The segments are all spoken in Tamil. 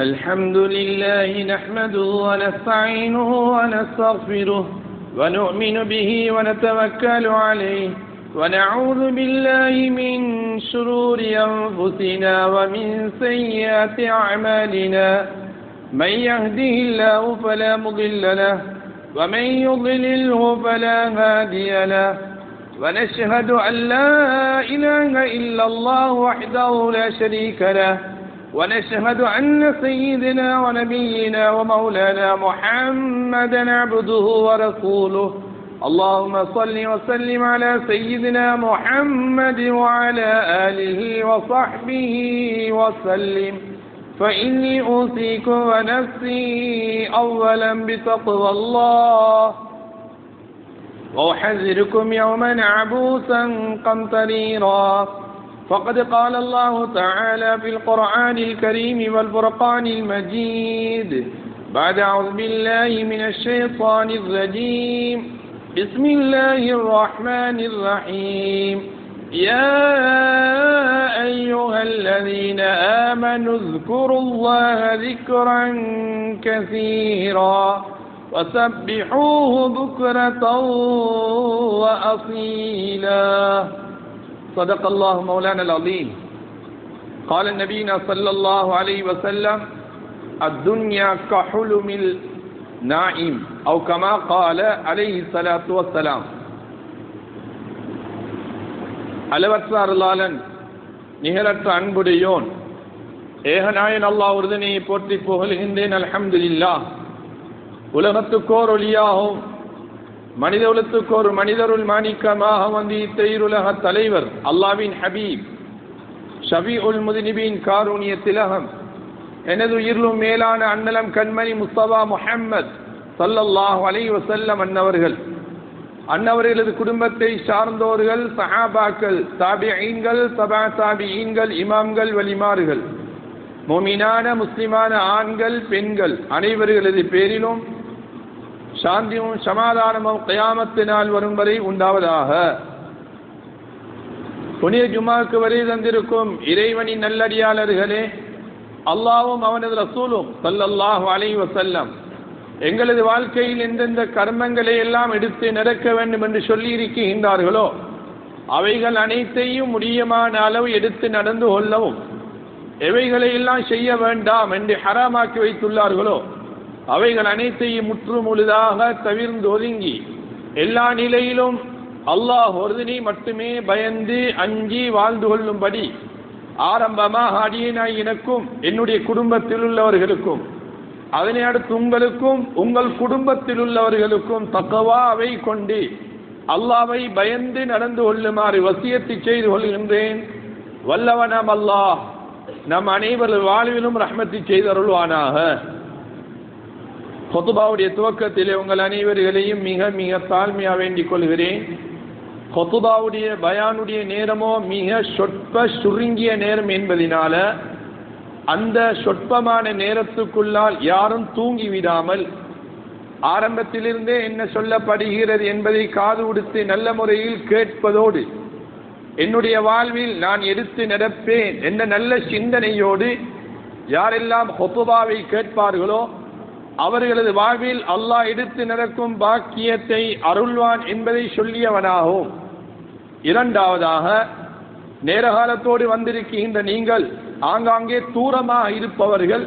الحمد لله نحمده ونستعينه ونستغفره ونؤمن به ونتوكل عليه ونعوذ بالله من شرور أنفسنا ومن سيئات أعمالنا من يهده الله فلا مضل له ومن يضلله فلا هادي له ونشهد أن لا إله إلا الله وحده لا شريك له ونشهد أن سيدنا ونبينا ومولانا محمدا عبده ورسوله اللهم صل وسلم على سيدنا محمد وعلى آله وصحبه وسلم فإني أوصيكم ونفسي أولا بتقوى الله وأحذركم يوما عبوسا قمطريرا فقد قال الله تعالى في القرآن الكريم والفرقان المجيد بعد أعوذ بالله من الشيطان الرجيم بسم الله الرحمن الرحيم يا أيها الذين آمنوا اذكروا الله ذكرا كثيرا وسبحوه بكرة وأصيلا صدق الله مولانا العظيم قال النبي صلى الله عليه وسلم الدنيا كحلم النائم أو كما قال عليه الصلاة والسلام அளவற்ற அருளாளன் நிகரற்ற அன்புடையோன் ஏகநாயன் அல்லாஹ் ஒருவனை போற்றி புகழ்கின்றேன். அல்ஹம்துலில்லாஹ். உலகத்துக்கோர் ஒளியாகவும் மனித உலகத்துக்கோர் மனிதருள் மாணிக்கமாக வந்தித்த இருலக தலைவர் அல்லாஹ்வின் ஹபீப் ஷபீஉல் முذنبீன் காரூணிய திலகம் எனது உயிரிலும் மேலான அன்னலம் கண்மணி முஸ்தபா முஹம்மத் ஸல்லல்லாஹு அலைஹி வஸல்லம் அன்னவர்களது குடும்பத்தை சார்ந்தோர்கள், சஹாபாக்கள், தாபிஈன்கள், தபா தாபிஈன்கள், இமாம்கள், வலிமார்கள், முஃமினான முஸ்லிமான ஆண்கள் பெண்கள் அனைவர்களது பேரிலும் சாந்தியும் சமாதானமும் கியாமத்து நாள் வரும் வரை உண்டாவதாக. புனித ஜுமாக்கு வரை தந்திருக்கும் இறைவனின் நல்லடியாளர்களே, அல்லாஹ்வும் அவனது ரசூலும் ஸல்லல்லாஹு அலைஹி வஸல்லம் எங்களது வாழ்க்கையில் எந்தெந்த கர்மங்களை எல்லாம் எடுத்து நடக்க வேண்டும் என்று சொல்லி இருக்கின்றார்களோ அவைகள் அனைத்தையும் முடியமான அளவு எடுத்து நடந்து கொள்ளவும், எவைகளை எல்லாம் செய்ய வேண்டாம் என்று ஹராமாக்கி வைத்துள்ளார்களோ அவைகள் அனைத்தையும் முற்று முழுதாக தவிர்ந்து ஒதுங்கி எல்லா நிலையிலும் அல்லாஹ் ஒருவனை மட்டுமே பயந்து அஞ்சி வாழ்ந்து கொள்ளும்படி ஆரம்பமாக அடியேனாய் எனக்கும் என்னுடைய குடும்பத்தில் உள்ளவர்களுக்கும் அதனை அடுத்து உங்களுக்கும் உங்கள் குடும்பத்தில் உள்ளவர்களுக்கும் தக்வாவை கொண்டு அல்லாஹ்வை பயந்து நடந்து கொள்ளுமாறு வசியத்தை செய்து கொள்கின்றேன். வல்லவனாம் அல்லாஹ் நம் அனைவரது வாழ்விலும் ரஹ்மத்தை செய்தருள்வானாக. ஹுதுபாவுடைய துவக்கத்திலே உங்கள் அனைவர்களையும் மிக மிக தாழ்மையாக வேண்டிக் கொள்கிறேன். ஹுதுபாவுடைய பயானுடைய நேரமோ மிக சொற்ப சுருங்கிய நேரம் என்பதனால அந்த சொற்பமான நேரத்துக்குள்ளால் யாரும் தூங்கிவிடாமல் ஆரம்பத்திலிருந்தே என்ன சொல்லப்படுகிறது என்பதை காது கொடுத்து நல்ல முறையில் கேட்பதோடு என்னுடைய வாழ்வில் நான் எடுத்து நடப்பேன் என்ற நல்ல சிந்தனையோடு யாரெல்லாம் ஹுதுபாவை கேட்பார்களோ அவர்களது வாழ்வில் அல்லாஹ் எடுத்து நடக்கும் பாக்கியத்தை அருள்வான் என்பதை சொல்லியவனாகவும், இரண்டாவதாக நேரகாலத்தோடு வந்திருக்கின்ற நீங்கள் ஆங்காங்கே தூரமாக இருப்பவர்கள்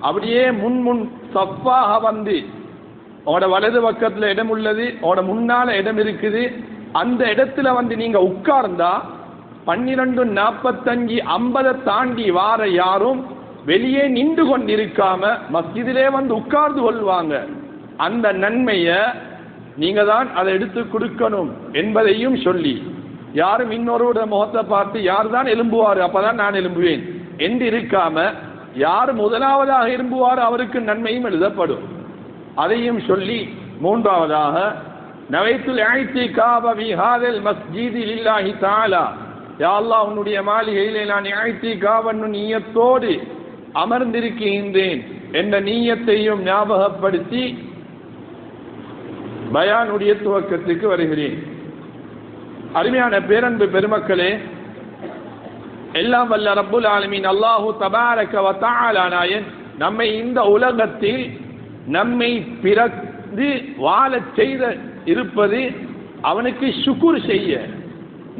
அப்படியே முன் சஃபாக வந்து உங்களோட வலது பக்கத்தில் இடம் உள்ளது, உங்களோட முன்னால இடம் இருக்குது, அந்த இடத்துல வந்து நீங்க உட்கார்ந்தா 12:45 50 தாண்டி வார யாரும் வெளியே நின்று கொண்டிருக்காம மஸ்ஜிதிலே வந்து உட்கார்ந்து கொள்வாங்க. அந்த நன்மையை நீங்க தான் அதை எடுத்து கொடுக்கணும் என்பதையும் சொல்லி, யாரும் இன்னொருட முகத்தை பார்த்து யார் தான் எழும்புவார் அப்பதான் நான் எழும்புவேன் என்று இருக்காம யார் முதலாவதாக எழும்புவார் அவருக்கு நன்மையும் எழுதப்படும் அதையும் சொல்லி, மூன்றாவதாக நவைத்துல் இஅ்திகாப ஃபீ ஹாதல் மஸ்ஜிதி லில்லாஹி தஆலா, யா அல்லாஹ் உன்னுடைய மாளிகையிலே நான் இஅ்திகாப் என்னும் நியத்தோடு அமர்ந்திருக்கின்றேன் என்ற நியத்தையும் ஞாபகப்படுத்தி பயானுடைய துவக்கத்துக்கு வருகிறேன். அருமையான பேரன்பு பெருமக்களே, எல்லாம் வல்ல ரப்புல் ஆலமீன் அல்லாஹு தபாரக வ தஆலா நாயன் நம்மை இந்த உலகத்தில் நம்மை பிறந்து வாழச் செய்த இருப்பது அவனுக்கு ஷுக்குர் செய்ய,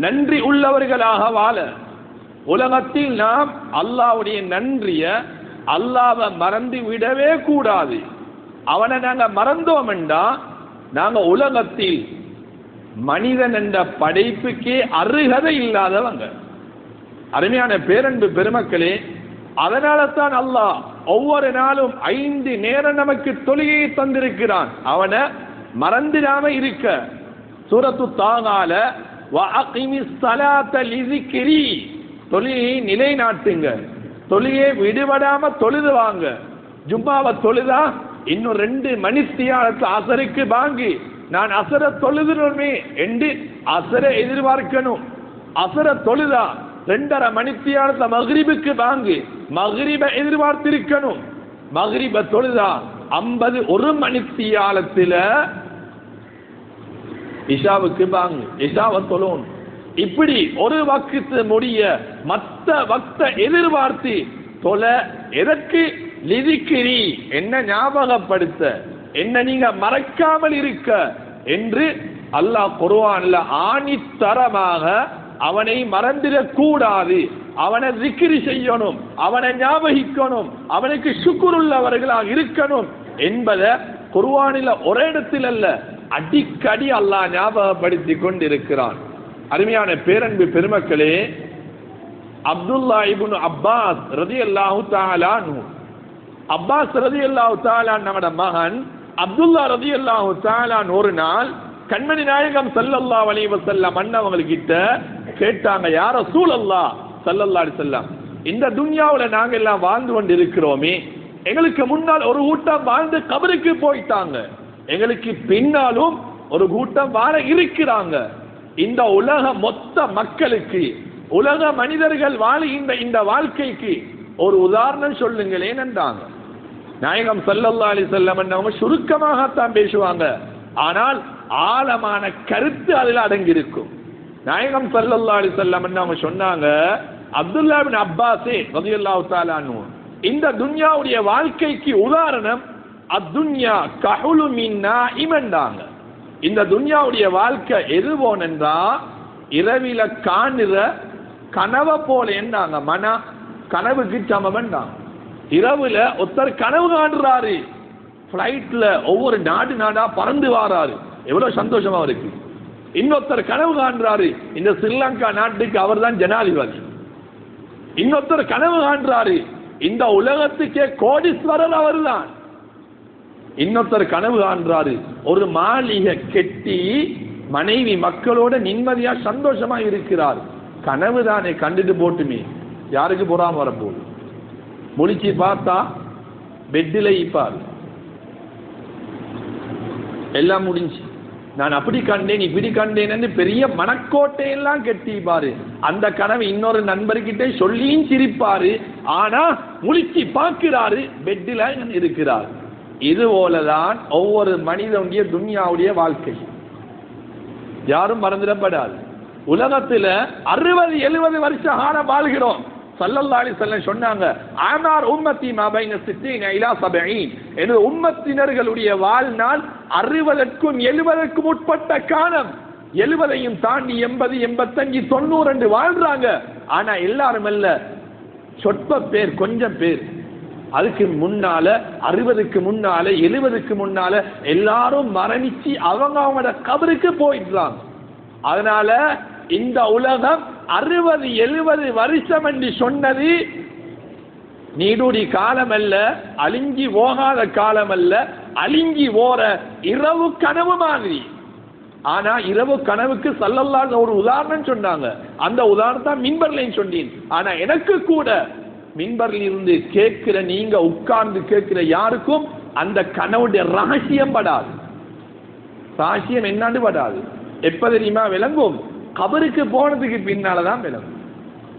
நன்றி உள்ளவர்களாக வாழ. உலகத்தில் நாம் அல்லாஹ்வுடைய நன்றிய, அல்லாஹ்வை மறந்து விடவே கூடாது. அவனை நாங்க மறந்தோம் என்றா நாங்க உலகத்தில் மனிதன் என்ற படைப்புக்கே அருகதை இல்லாதவங்க. அருமையான பேரன்பு பெருமக்களே, அதனால தான் அல்லாஹ் ஒவ்வொரு நாளும் 5 நேரம் நமக்கு தொழுகையை தந்திருக்கிறான், அவனை மறந்துடாம இருக்க. சூரத்து தாகால வஅகிமிஸ் ஸலாத லிஸிக்ரி, தொழுகையை நிலைநாட்டுங்க, தொழுகையை விடுபடாம தொழுது வாங்க. ஜும்மாவை தொழுதா இன்னும் 2 மணித்தியாலத்துல அசருக்கு வாங்கி நான் அசர தொழுதுமே என்று அசரை எதிர்பார்க்கணும். அசர தொழுதா 2.5 மணித்தியாலத்துல மக்ரிபுக்கு வாங்கி மக்ரிபை எதிர்பார்த்திருக்கணும். மக்ரிப தொழுதா 1 மணித்தியாலத்துல இஷாவுக்கு வாங்க, இஷாவை தொழும். இப்படி ஒரு வக்து முடிய மத்த வக்த எதிர்பார்த்து தொழ. எதற்கு? லிதிக்கிரி, என்ன ஞாபகப்படுத்த, என்ன நீங்க மறக்காமல் இருக்க என்று அல்லாஹ் குர்ஆன்ல ஆணித்தரமாக அவனை மறந்திடக் கூடாது, அவனை zikri செய்யணும், அவனை ஞாபகிக்கணும், அவனுக்கு ஷுக்ர் உள்ளவர்களாக இருக்கணும் என்பதை குர்ஆனில் ஒரு இடத்தில் அல்ல, அடிக்கடி அல்லாஹ் ஞாபகப்படுத்தி கொண்டிருக்கிறான். அருமையான பேரன்பு பெருமக்களே, அப்துல்லா இப்னு அப்பாஸ் ரலியல்லாஹு தஆலா அன்ஹு, அப்பாஸ் ரலியல்லாஹு தஆலா நம்மட மகன் அப்துல்லா ரலியல்லாஹு தஆலா ஒரு நாள் கண்மணி நாயகம் ஸல்லல்லாஹு அலைஹி வஸல்லம் அண்ணவங்ககிட்ட கேட்டாங்க, யா ரசூலல்லாஹ் ஸல்லல்லாஹு அலைஹி வஸல்லம், இந்த துன்யாவுல நாங்க எல்லாம் வாழ்ந்து கொண்டு இருக்கிறோமே, எங்களுக்கு முன்னால் ஒரு கூட்டம் வாழ்ந்து கபருக்கு போயிட்டாங்க, எங்களுக்கு பின்னாலும் ஒரு கூட்டம் வாழ இருக்கிறாங்க. இந்த உலக மொத்த மக்களுக்கு, உலக மனிதர்கள் வாழுகின்ற இந்த வாழ்க்கைக்கு ஒரு உதாரணம் சொல்லுங்களேன் என்றாங்க. நாயகம் ஸல்லல்லாஹு அலைஹி வஸல்லம் அவங்க சுருக்கமாகத்தான் பேசுவாங்க, ஆனால் ஆழமான கருத்து அதில் அடங்கி இருக்கும். நாயகம் ஸல்லல்லாஹு அலைஹி வஸல்லம் அவங்க சொன்னாங்க, அப்துல்லா இப்னு அப்பாஸே ரலியல்லாஹு தஆலா அன்ஹு, இந்த துன்யாவுடைய வாழ்க்கைக்கு உதாரணம் அத்துன்யா கஹுலு மின் நாஇமன்டாங்க. இந்த துன்யாவுடைய வாழ்க்கை எது போனென்றா இரவில காணுற கனவை போல என்றாங்க. மன கனவுக்கு சமம்ண்டாங்க. இரவுல ஒருத்தர் கனவு காண்றாரு, பிளைட்ல ஒவ்வொரு நாடா பறந்து வாராரு, எவ்வளவு சந்தோஷமா இருக்கு. இன்னொருத்தர் கனவு காண்றாரு, இந்த ஸ்ரீலங்கா நாட்டுக்கு அவர் தான் ஜனாதிபதி. இன்னொருத்தர் கனவு காண்றாரு, இந்த உலகத்துக்கே கோடீஸ்வரர் அவர் தான். இன்னொருத்தர் கனவு காண்றாரு, ஒரு மாளிகை கெட்டி மனைவி மக்களோட நிம்மதியா சந்தோஷமா இருக்கிறார். கனவு தானே, கண்டுட்டு போட்டுமே, யாருக்கு பொறாம வரப்போகுது. முடிச்சு பார்த்தா பெட்டில ஈப்பார், எல்லாம் முடிஞ்சு. நான் அப்படி கண்டேன் இப்படி கண்டேன்னு பெரிய மனக்கோட்டையெல்லாம் கெட்டிப்பாரு. அந்த கனவு இன்னொரு நண்பர்கிட்ட சொல்லியும் சிரிப்பாரு, ஆனா முழிச்சு பார்க்கிறாரு, பெட்டில இருக்கிறார். இது போலதான் ஒவ்வொரு மனிதனுடைய துன்யாவுடைய வாழ்க்கை. யாரும் மறந்துடப்படாது. உலகத்துல 60-70 வருஷ காலம் வாழ்கிறோம். ஸல்லல்லாஹு அலைஹி வஸல்லம் சொன்னாங்க, ஆமார் உம்மத்தி மா பைன 60 இலா 70, எனது உம்மத்தினர்களுடைய வாழ்நாள் 60க்கும் 70க்கும் உட்பட்ட காலம். 70ஐயும் தாண்டி 80, 85, 90 வாழ்றாங்க. ஆனா எல்லாரும் அல்ல, சொற்ப பேர், கொஞ்சம் பேர். அதுக்கு முன்னால 60க்கு முன்னால 70க்கு முன்னால எல்லாரும் மரணிச்சு அவங்களோட கபருக்கு போயிடுறாங்க. அதனால இந்த உலகம் 60-70 வருஷம் என்று சொன்னது நீடுடி காலம் அல்ல, அழிஞ்சி போகாத காலம் அல்ல, அழிஞ்சி போற இரவு கனவு மாதிரி. ஆனா இரவு கனவுக்கு ஸல்லல்லாஹு ஒரு உதாரணம் சொன்னாங்க. அந்த உதாரணத்தை மின்பர்லையும் சொன்னேன். ஆனா எனக்கு கூட மின்பரில் இருந்து கேட்கிற, நீங்க உட்கார்ந்து கேட்கிற யாருக்கும் அந்த கனவுடைய ரகசியம் படாது. ரகசியம் என்னன்னு படாது. எப்ப தெரியுமா விளங்கும்? கபருக்கு போனதுக்கு பின்னால்தான் விளங்கும்.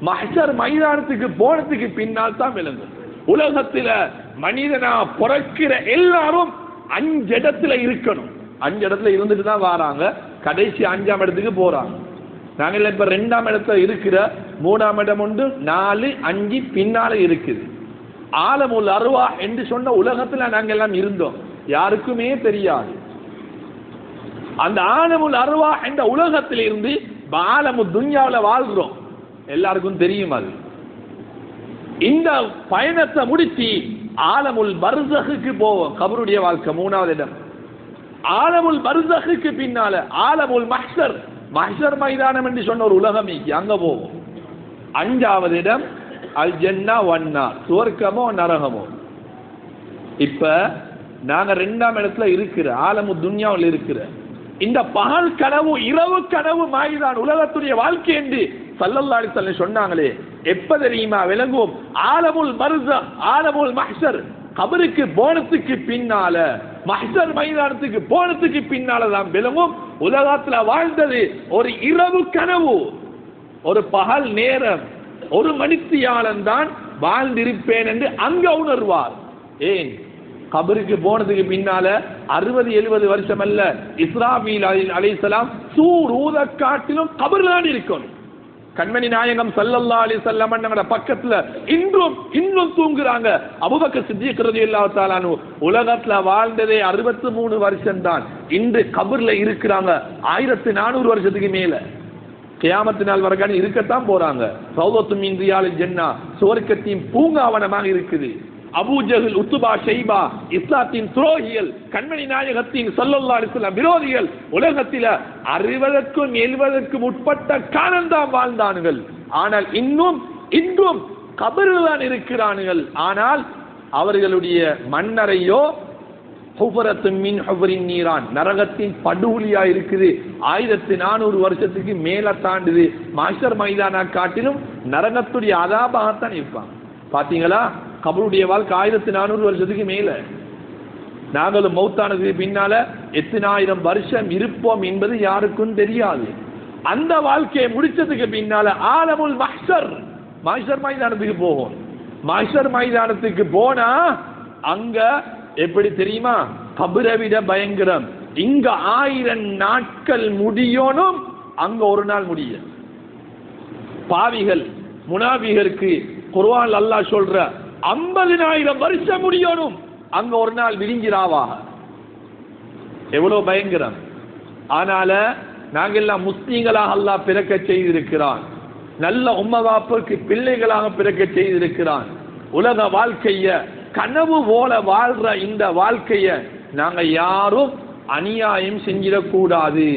மஹ்ஷர் மைதானத்துக்கு போனதுக்கு பின்னால் தான் விளங்கும். உலகத்துல மனிதனா பிறக்கிற எல்லாரும் 5 இடத்துல இருக்கணும். 5 இடத்துல இருந்துட்டு தான் வராங்க. கடைசி 5ஆம் இடத்துக்கு போறாங்க. நாங்கள் இப்ப 2ஆம் இடத்துல இருக்கிற, 3ஆம் இடம் உண்டு, 4, 5 பின்னால இருக்குது. ஆலமுல் அர்வாஹ் என்று சொன்ன உலகத்துல நாங்க எல்லாம் இருந்தோம், யாருக்குமே தெரியாது. அந்த ஆலமுல் அர்வாஹ் என்ற உலகத்தில் இருந்து ஆலமு துன்யாவில் வாழ்கிறோம், எல்லாருக்கும் தெரியும். அது இந்த பயணத்தை முடிச்சு ஆலமுல் பர்ஸஹுக்கு போவோம், கபருடைய வாழ்க்கை 3வது இடம். ஆலமுல் பர்ஸஹுக்கு பின்னால ஆலமுல் மஹ்ஷர், மஹ்ஷர் மைதானம் என்று சொன்ன ஒரு உலகம் அங்க போவோம். 5வது இடம் அல் ஜன்னா வன்னார், சுவர்க்கமோ நரகமோ. இப்ப நாங்க 2ஆம் இடத்துல இருக்கிற ஆலமு துன்யாவில் இருக்கிற இந்த பகல் கனவு இரவு கனவு மைதான் உலகத்துடைய வாழ்க்கை என்று ஸல்லல்லாஹு அலைஹி வஸல்லம் சொன்னாங்களே, எப்ப தெரியுமா விளங்குவோம்? ஆலமுல் பர்ஸஹ் ஆலமுல் மஹ்ஷர், கபருக்கு போனதுக்கு பின்னால, மஹ்ஷர் மைதானத்துக்கு போனதுக்கு பின்னால தான் விளங்கும் உலகத்துல வாழ்ந்தது ஒரு இரவு கனவு, ஒரு பகல் நேரம், ஒரு மணித்தியாலம் தான் வாழ்ந்திருப்பேன் என்று அங்க உணர்வார். ஏன்? கபருக்கு போனதுக்கு பின்னால 60-70 வருஷம் அல்ல, இஸ்ராபீல் அலைஹிஸ்ஸலாம் சூர் ஊத காட்டிலும் கபர்ல தான் இருக்கணும். கண்மணி நாயகம் ஸல்லல்லாஹு அலைஹி வஸல்லம் நம்மட பக்கத்துல இன்னும் தூங்குறாங்க. அபூபக்கர் சித்திக் ரலியல்லாஹு தஆலா அன்ஹு உலகத்துல வாழ்ந்ததே 63 வருஷம் தான், இன்று கபர்ல இருக்கிறாங்க 1400 வருஷத்துக்கு மேல. கியாமத் நாள் வரைக்கும் இருக்கத்தான் போறாங்க. ரௌதத்து மின் ரியாலில் ஜன்னா, சுவர்க்கத்தின் பூங்காவனமாக இருக்குது. அபூ ஜஹல், உத்பா, ஷைபா இஸ்லாத்தின் துரோகிகள், கண்மணி நாயகத்தின் ஸல்லல்லாஹு அலைஹி வஸல்லம் விரோதிகள் உலகத்தில 60க்கும் 70க்கும் உட்பட்ட காலம்தான் வாழ்ந்தார்கள். ஆனால் இன்றும் கபரில் தான் இருக்கிறார்கள். ஆனால் அவர்களுடைய மண்ணறையோ ஹுஃபரத்தும் மின் ஹுஃபரின் நீரான், நரகத்தின் படுகொலியா இருக்குது. 1400 வருஷத்துக்கு மேல தாண்டுது. மஹ்ஷர் மைதானா காட்டிலும் நரகத்துடைய அதாபாகத்தான் இருப்பாங்க. பாத்தீங்களா? கபருடைய வாழ்க்கை 1400 வருஷத்துக்கு மேல. நாங்களும் மௌத்தானதுக்கு பின்னால எத்தனை ஆயிரம் வருஷம் இருப்போம் என்பது யாருக்கும் தெரியாது. அந்த வாழ்க்கையை முடிச்சதுக்கு பின்னால ஆலமுல் மஹ்ஷர், மஹ்ஷர் மைதானத்துக்கு போகும். மஹ்ஷர் மைதானத்துக்கு போனா அங்க எப்படி தெரியுமா? கபரை விட பயங்கரம். இங்க 1000 நாட்கள் முடியணும், அங்க ஒரு நாள் முடிய. பாவிகள் முனாபிகளுக்கு குர்ஆன் அல்லாஹ் சொல்ற 50,000 வருஷம் முடியணும், அங்க ஒரு நாள் விரிஞ்சிராவாக. எவ்வளவு பயங்கரம்! ஆனால நாங்கள் எல்லாம் முஸ்லீம்களாக அல்லாஹ் பிறக்க செய்திருக்கிறான். நல்ல உம்மவாப்புக்கு பிள்ளைகளாக பிறக்க செய்திருக்கிறான். உலக வாழ்க்கைய கனவு போல வாழ்ற இந்த வாழ்க்கைய நாங்க யாரும் அநியாயம் செஞ்சிடக்கூடாது.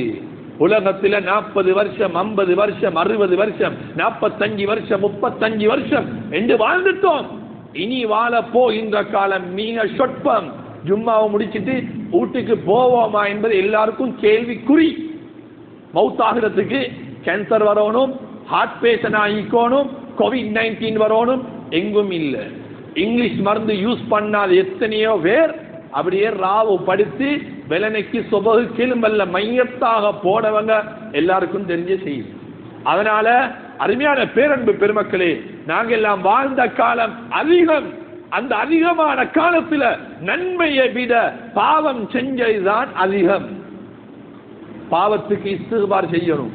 உலகத்துல 40 வருஷம் 50 வருஷம் 60 வருஷம் 45 வருஷம் 35 வருஷம் என்று வாழ்ந்துட்டோம். இனி வாழ போகின்ற காலம் மிக சொற்பம். ஜும்மாவை முடிச்சிட்டு வீட்டுக்கு போவோமா என்பது எல்லாருக்கும் கேள்விக்குறி. மௌத்தாகிறதுக்கு கேன்சர் வரணும், ஹார்ட் பேஷண்ட் ஆகிக்கணும், COVID-19 வரணும், எங்கும் இல்லை. இங்கிலீஷ் மருந்து யூஸ் பண்ணாத எத்தனையோ பேர் அப்படியே ராவு படுத்து வெலனைக்கு சொபகு கிளும்பல்ல மையத்தாக போனவங்க எல்லாருக்கும் தெரிஞ்ச செய்தி. அதனால அருமையான பேரன்பு பெருமக்களே, நாங்கள் எல்லாம் வாழ்ந்த காலம் அதிகம். அந்த அதிகமான காலத்துல நன்மையை விட பாவம் செஞ்சதுதான் அதிகம். பாவத்துக்கு இஸ்திக்பார் செய்யணும்,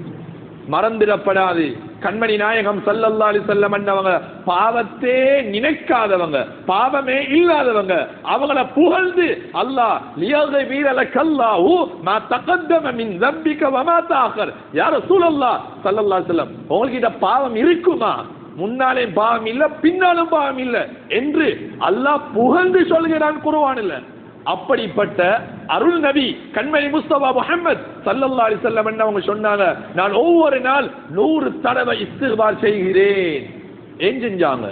மறந்துடப்படாது. கண்மணி நாயகம் ஸல்லல்லாஹு அலைஹி வஸல்லம் அன்னவங்க பாவத்தே நினைக்காதவங்க, பாவமே இல்லாதவங்க, அவங்கள புகழ்ந்து அல்லாஹ் லியக்ஃபிர லக்கல்லாஹு மா தகத்தம மின் ذنبك وما تأخر. யா ரசூலல்லாஹ் ஸல்லல்லாஹு அலைஹி வஸல்லம், உங்ககிட்ட பாவம் இருக்குமா? முன்னாலே பாவம் இல்ல, பின்னாலும் பாவம் இல்ல என்று அல்லாஹ் புகழ்ந்து சொல்கிறான் குர்ஆனில். அப்படிப்பட்ட அருள் நபி கண்மணி முஸ்தபா முஹம்மத் ஸல்லல்லாஹு அலைஹி வஸல்லம் அவங்க சொன்னாங்க, நான் ஒவ்வொரு நாள் 100 தடவை இஸ்திக்பார் செய்கிறேன். ஏன் செஞ்சாங்க?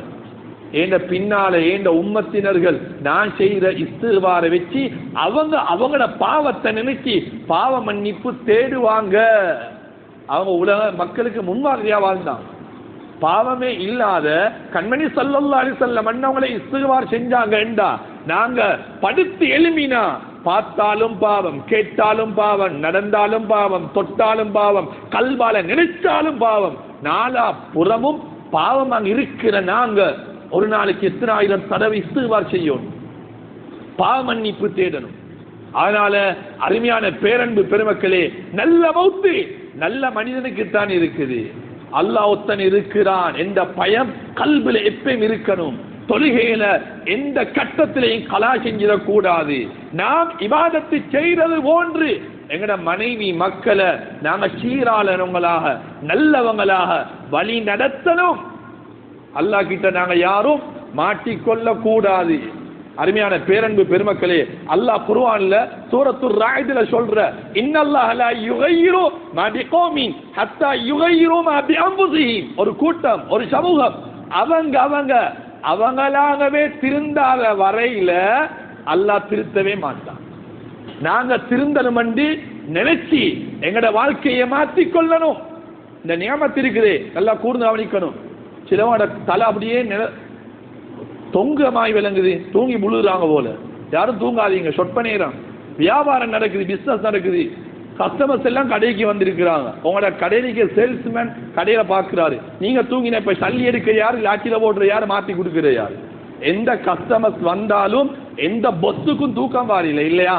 ஏண்ட பின்னால ஏண்ட உம்மத்தினர்கள் நான் செய்கிற இஸ்திக்பாரை வச்சு அவங்களோட பாவத்தை நினைச்சு பாவ மன்னிப்பு தேடுவாங்க. அவங்க உலக மக்களுக்கு முன்மாதிரியா வாழ்ந்தாங்க. பாவமே இல்லாத கண்மணி ஸல்லல்லாஹு அலைஹி வஸல்லம் அன்னவங்களை இஸ்திக்பார் செஞ்சாங்க என்றா, நாங்க படுத்து எழுமினா பார்த்தாலும் பாவம், கேட்டாலும் பாவம், நடந்தாலும் பாவம், தொட்டாலும் பாவம், கல்வால நினைச்சாலும் பாவம், நாலா புறமும் பாவம் அங்க இருக்கிற நாங்க ஒரு நாளைக்கு எத்தனை ஆயிரம் தடவை இஸ்திக்பார் செய்யணும், பாவ மன்னிப்பு தேடணும். அதனால அருமையான பேரன்பு பெருமக்களே, நல்ல மௌத்து நல்ல மனிதனுக்கு தான் இருக்குது. அல்லாஹ் ஒத்தன் இருக்கிறான் என்ற பயம் கல்வில எப்பயும் இருக்கணும். தொழுகையில எந்த கட்டத்திலையும் கலா செஞ்சிடக்கூடாது. நாம் இபாதத்து செய்யறது போன்று எங்கட மனைவி மக்களை நாங்க சீராளவங்களாக நல்லவங்களாக வழி நடத்தணும். அல்லாஹ் கிட்ட நாங்க யாரும் மாட்டிக்கொள்ள கூடாது. அருமையான பேரன்பு பெருமக்களே, அல்லாஹ் குர்ஆன்ல சூரத்துர் ராயித்ல சொல்ற இன்னல்லாஹ லா யுகையிரு மா பிகௌமின் ஹத்தா யுகையிரு மா பிஅன்ஃபுஸிஹிம். ஒரு கூட்டம், ஒரு சமூகம் அவங்களாகவே திருந்தாத வரையில அல்லாஹ் திருத்தவே மாட்டான். நாங்க திருந்தணும் என்று நினைச்சு எங்கட வாழ்க்கையை மாற்றிக்கொள்ளணும். இந்த நியமத்து இருக்குது, நல்லா கூர்ந்து கவனிக்கணும். சிலவோட தலை அப்படியே தொங்கமாய் விளங்குது, தூங்கி முழுகிறாங்க போல. யாரும் தூங்காதீங்க. சொற்ப நேரம் வியாபாரம் நடக்குது, பிசினஸ் நடக்குது, கஸ்டமர்ஸ் எல்லாம் கடைக்கு வந்திருக்கிறாங்க. உங்களோட கடைக்கு சேல்ஸ்மேன் கடையில பாக்குறாரு, நீங்க தூங்கின இப்ப சல்லி எடுக்க யாரு, லாட்சியில போடுற யாரு, மாத்தி கொடுக்கிற யாரு. எந்த கஸ்டமர்ஸ் வந்தாலும் எந்த பொஸ்ஸுக்கும் தூக்கம் வாரில்லை இல்லையா?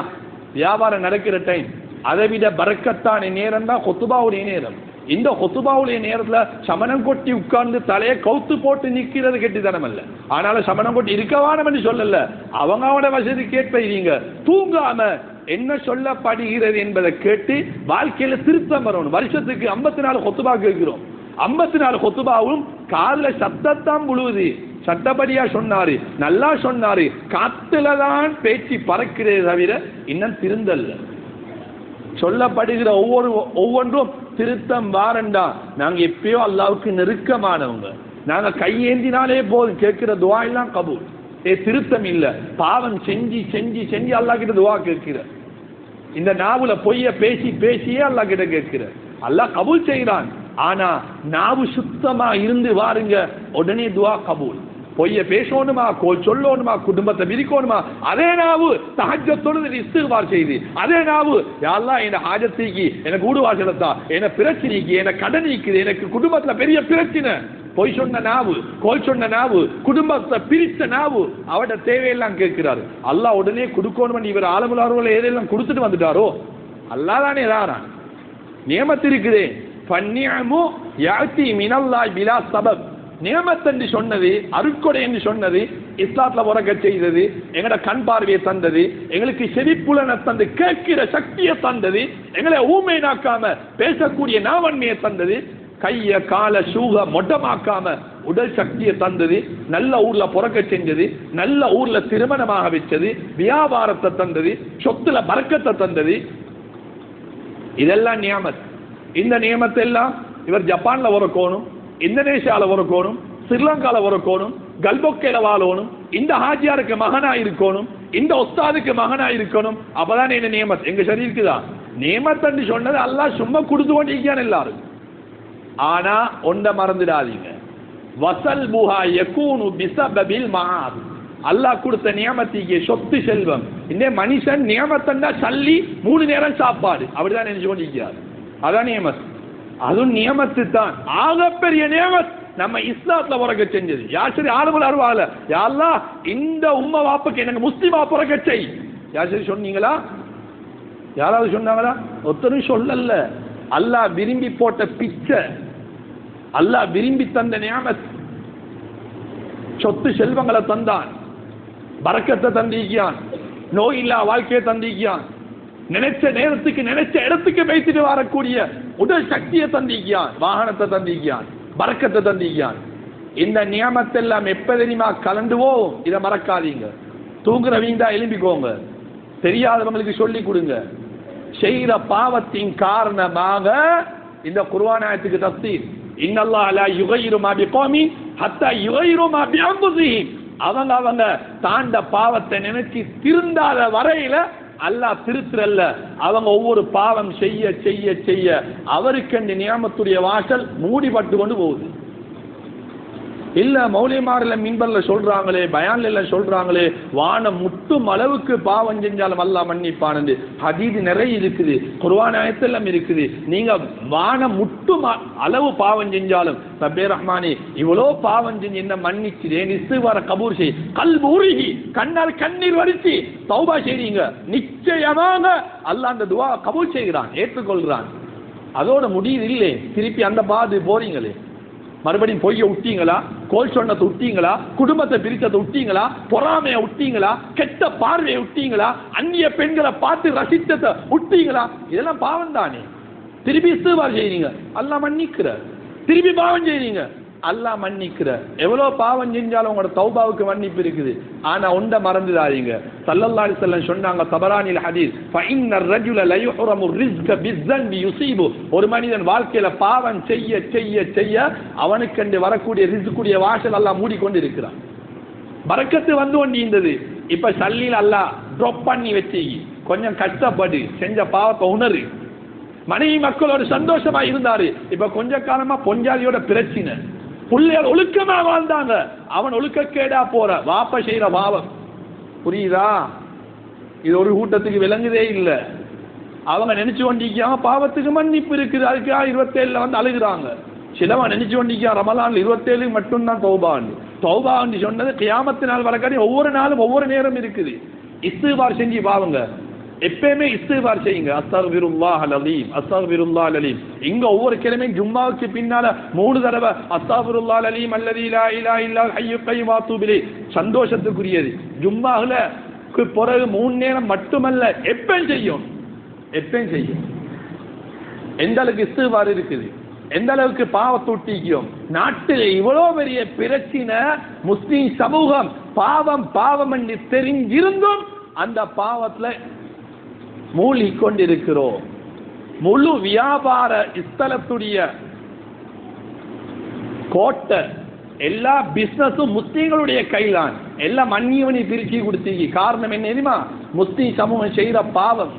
வியாபாரம் நடக்கிற டைம். அதை விட பரக்கத்தான நேரம் தான் கொத்துபாவுடைய நேரம். இந்த கொத்துபாவுடைய நேரத்துல சமணம் கொட்டி உட்கார்ந்து தலையை கவுத்து போட்டு நிக்கிறது கெட்டித்தனம் அல்ல. ஆனாலும் சமணம் கொட்டி இருக்கவானம் என்று சொல்லல, அவங்களோட வசதி கேட்பீங்க. தூங்காம என்ன சொல்லப்படுகிறது என்பதை கேட்டு வாழ்க்கையில திருத்தம் வரணும். வருஷத்துக்கு 54 கொத்துபா கேட்கிறோம். 54 கொத்துபாவும் காதுல சத்தத்தான் முழுவுது. சட்டப்படியா சொன்னாரு, நல்லா சொன்னாரு, காத்துலதான் பேச்சு பறக்கிறதே தவிர இன்னும் திருந்தல்ல. சொல்லப்படுகிற ஒவ்வொன்றும் திருத்தம் வாரண்டா. நாங்க எப்பயோ அல்லாவுக்கு நெருக்கமானவங்க. நாங்க கையேந்தினாலே போதும், கேட்கிற துவா எல்லாம் கபூல். திருத்தம் இல்ல, பாவம் செஞ்சு செஞ்சு செஞ்சு அல்லாஹ் கிட்ட துவா கேட்கிற. இந்த நாவுல பொய்ய பேசி பேசியே அல்லாஹ் கிட்ட கேட்கிற. அல்லாஹ் கபூல் செய்கிறான். ஆனா நாவு சுத்தமா இருந்து வாருங்க, உடனே துவா கபூல். பொய்ய பேசணுமா, கோல் சொல்லணுமா, குடும்பத்தை விரிக்கணுமா, அதே நாவு தஹஜ்ஜத்தோடு இஸ்திக்பார் செய்து, அதே நாவு யா அல்லாஹ் என்ன ஹாஜத்துக்கு, எனக்கு வீடு வாசலத்தா, என்ன பிரச்சனைக்கு, என்ன கடன் இருக்குது, எனக்கு குடும்பத்துல பெரிய பிரச்சனை. பொய் சொன்ன நாவு, கோல் சொன்ன நாவு, குடும்பத்தை பிரித்த நாவு, அவட தேவையெல்லாம் கேட்கிறாரு. அல்லாஹ் உடனே கொடுக்கணும். இவர் ஆலமுலாரோல ஏதெல்லாம் கொடுத்துட்டு வந்துட்டாரோ, அல்லாஹ் தானே தாரான். நியமத்து இருக்குதே, ஃபன்னிஅமு யாத்தி மினல்லாஹி பிலா சபப். நியமத் என்று சொன்னது, அருட்கொடை என்று சொன்னது, இஸ்லாத்துல உறக்க செய்தது, எங்கட கண் பார்வையை தந்தது, எங்களுக்கு செவிப்புலனை தந்து கேட்கிற சக்தியை தந்தது, எங்களை ஊமை நாக்காம பேசக்கூடிய நாவன்மையை தந்தது, கைய கால சூக மொட்டமாக்காம உடல் சக்தியை தந்தது, நல்ல ஊர்ல புறக்க செஞ்சது, நல்ல ஊர்ல திருமணமாக வச்சது, வியாபாரத்தை தந்தது, சொத்துல பறக்கத்தை தந்தது. இதெல்லாம் நியமத். இந்த நியமத்தை எல்லாம் இவர் ஜப்பான்ல உறக்கணும், இந்தோனேஷியால உறக்கணும், ஸ்ரீலங்கால உறக்கணும், கல்பொக்கையில வாழணும், இந்த ஹாஜியாருக்கு மகனா இருக்கணும், இந்த ஒஸ்தாதுக்கு மகனா இருக்கணும். அப்பதான் என்ன நியமத் எங்க சரி இருக்குதா? நியமத் என்று சொன்னது அல்லாஹ் சும்மா கொடுத்து கொண்டிருக்கான் எல்லாரும். ஆனா ஒன்றை மறந்துடாதீங்க, வசல் புஹா யகூனு பிஸபபில் மஆத். அல்லாஹ் கொடுத்த நியமத்திக்கு சொத்து செல்வம். இந்த மனுஷன் நியமத்தண்டா சல்லி 3 நேரம் சாப்பாடு அப்படிதான் நினைச்சு கொண்டிருக்கிறார். அதான் நியமத். அதுவும் நியமத்து தான். ஆகப்பெரிய நியமத் நம்ம இஸ்லாத்துல பிறக்க செஞ்சது. யார் சரி ஆளுகள் அருவால யா அல்லாஹ் இந்த உம்ம வாப்புக்கு எனக்கு முஸ்லிமா பிறக்க செய். யார் சரி சொன்னீங்களா? யாராவது சொன்னாங்களா? ஒருத்தரும் சொல்லல. அல்லாஹ் விரும்பி போட்ட பிச்சை, அல்லாஹ் விரும்பி தந்த நியமத். சொத்து செல்வங்களை தந்தான், பரக்கத்தை தந்திருக்கிறான், நோய் இல்லா வாழ்க்கையை தந்திருக்கிறான், நினைச்ச நேரத்துக்கு நினைச்ச இடத்துக்கு வைத்துட்டு வரக்கூடிய உடல் சக்தியை தந்திருக்கிறான், வாகனத்தை தந்திருக்கிறான், பரக்கத்தை தந்திருக்கிறான். இந்த நியமத்தெல்லாம் எப்ப தெரியுமா கலண்டுவோம்? இதை மறக்காதீங்க. தூங்குறவங்க தான் எழும்பிக்கோங்க, தெரியாதவங்களுக்கு சொல்லி கொடுங்க. செய்கிற பாவத்தின் காரணமாக இந்த குர்ஆன் ஆயத்துக்கு தஃசீர், இன்னல்லாஹ லா யுகையிரு மா பிகௌமின் ஹத்தா யுகையிரு மா பிஅன்ஃபுஸிஹிம். அவங்க தாண்ட பாவத்தை நினைச்சு திருந்தாத வரையில அல்லாஹ் திருத்துறல்ல. அவங்க ஒவ்வொரு பாவம் செய்ய செய்ய செய்ய அவருக்கு அந்த நியமத்துடைய வாசல் மூடிப்பட்டு கொண்டு போகுது. இல்ல மௌலிமாரில் மின்பர்ல சொல்றாங்களே, பயான்ல சொல்றாங்களே, வானம் முட்டும் அளவுக்கு பாவம் செஞ்சாலும் அல்லாஹ் மன்னிப்பான். ஹதீஸ் நிறைய இருக்குது, குர்ஆன் ஆயத்தெல்லாம் இருக்குது. நீங்க வானம் முட்டும் அளவு பாவம் செஞ்சாலும் ரப்பே ரஹ்மானே இவ்வளோ பாவம் செஞ்சு என்ன மன்னிச்சுதேன், இஸ்திக்பார கபூல் செய், கல்பு உருகி கண்ணால் கண்ணீர் வடிச்சு தௌபா செய்றீங்க, நிச்சயமாக அல்லாஹ் அந்த துஆ கபூல் செய்கிறான், ஏற்றுக்கொள்கிறான். அதோட முடியுது இல்லை, திருப்பி அந்த பாது போறீங்களே. மறுபடியும் பொய்ய விட்டீங்களா, கோல் சொன்னதை விட்டீங்களா, குடும்பத்தை பிரித்ததை விட்டீங்களா, பொறாமையை விட்டீங்களா, கெட்ட பார்வையை விட்டீங்களா, அந்நிய பெண்களை பார்த்து ரசித்ததை விட்டீங்களா? இதெல்லாம் பாவம் தானே. திருப்பி இஸ்திக்பார் செய்றீங்க, அல்லாஹ் மன்னிக்கிற. திருப்பி பாவம் செய்றீங்க, அல்லாஹ் மன்னிக்கிற. எவ்வளவு பாவம் செஞ்சாலும் உங்களோட தௌபாவுக்கு மன்னிப்பு இருக்குது. ஆனா ஒன்றை மறந்துடாதீங்க. ஸல்லல்லாஹு அலைஹி வஸல்லம் சொன்னாங்க, தபரானில் ஹதீஸ், ஃபஇன்னர் ரஜுல லயுஹ்ரமு ரிஸ்க பிஸ்ஸன்பி யுஸீபு. ஒரு மனிதன் வாழ்க்கையில பாவம் செய்ய செய்ய செய்ய அவனுக்கு வரக்கூடிய ரிஸ்குடைய வாசல் அல்லாஹ் மூடிக்கொண்டு இருக்கிறான். பரக்கத்து வந்து கொண்டிருந்தது. இப்ப சல்லில் அல்லாஹ் ட்ராப் பண்ணி வச்சு கொஞ்சம் கஷ்டப்படு, செஞ்ச பாவத்தை உணரு. மனைவி மக்களோட சந்தோஷமா இருந்தாரு. இப்ப கொஞ்ச காலமா பொஞ்சாலியோட பிரச்சனை. பிள்ளைகள் ஒழுக்கமா வாழ்ந்தாங்க, அவன் ஒழுக்கக்கேடா போற வாப்ப செய்யற பாவம். புரியுதா? இது ஒரு கூட்டத்துக்கு விளங்குதே இல்லை. அவங்க நினைச்சு கொண்டிருக்காங்க பாவத்துக்கு மன்னிப்பு இருக்குது, அதுக்காக 27 வந்து அழுகுறாங்க. சிலவன் நினைச்சு கொண்டிருக்கான் ரமலான் 27 மட்டும்தான் தௌபான். தௌபான்னு சொன்னது கியாமத்து நாள் வரக்காடி ஒவ்வொரு நாளும் ஒவ்வொரு நேரம் இருக்குது. இஸ்திக்பார் செஞ்சு பாவங்க, எப்பயுமே இஸ்திக்பார் செய்யுங்க. அஸ்தக்ஃபிருல்லாஹல் அலீம், அஸ்தக்ஃபிருல்லாஹல் அலீம். இங்க ஒவ்வொரு கிழமையும் ஜும்மாவுக்கு பின்னால 3 தடவை அஸ்தக்ஃபிருல்லாஹல் அலீம் அல்லதீ லா இலாஹ இல்லல் ஹய்யுல் கய்யூம் வ அத்தூபு இலைஹ். சந்தோஷத்துக்குரியது. ஜும்மாவுல பிறகு 3 நேரம் மட்டுமல்ல, எப்பயும் செய்யும், எப்பயும் செய்யும். எந்த அளவுக்கு இஸ்திக்பார் இருக்குது, எந்த அளவுக்கு பாவத்தை ஒட்டிக்கும். நாட்டில் இவ்வளவு பெரிய பிரச்சனை, முஸ்லிம் சமூகம் பாவம் பாவம் என்று தெரிஞ்சிருந்தும் அந்த பாவத்துல மூழ்கி கொண்டிருக்கிறோம். முழு வியாபார ஸ்தலத்துடைய கோட்டை எல்லா பிசினஸும் முஸ்லீம்களுடைய கையிலான். எல்லாம் மன்னியவனி பிரிச்சு கொடுத்தீங்க. காரணம் என்ன தெரியுமா? முஸ்லீம் சமூகம் செய்யற பாவம்.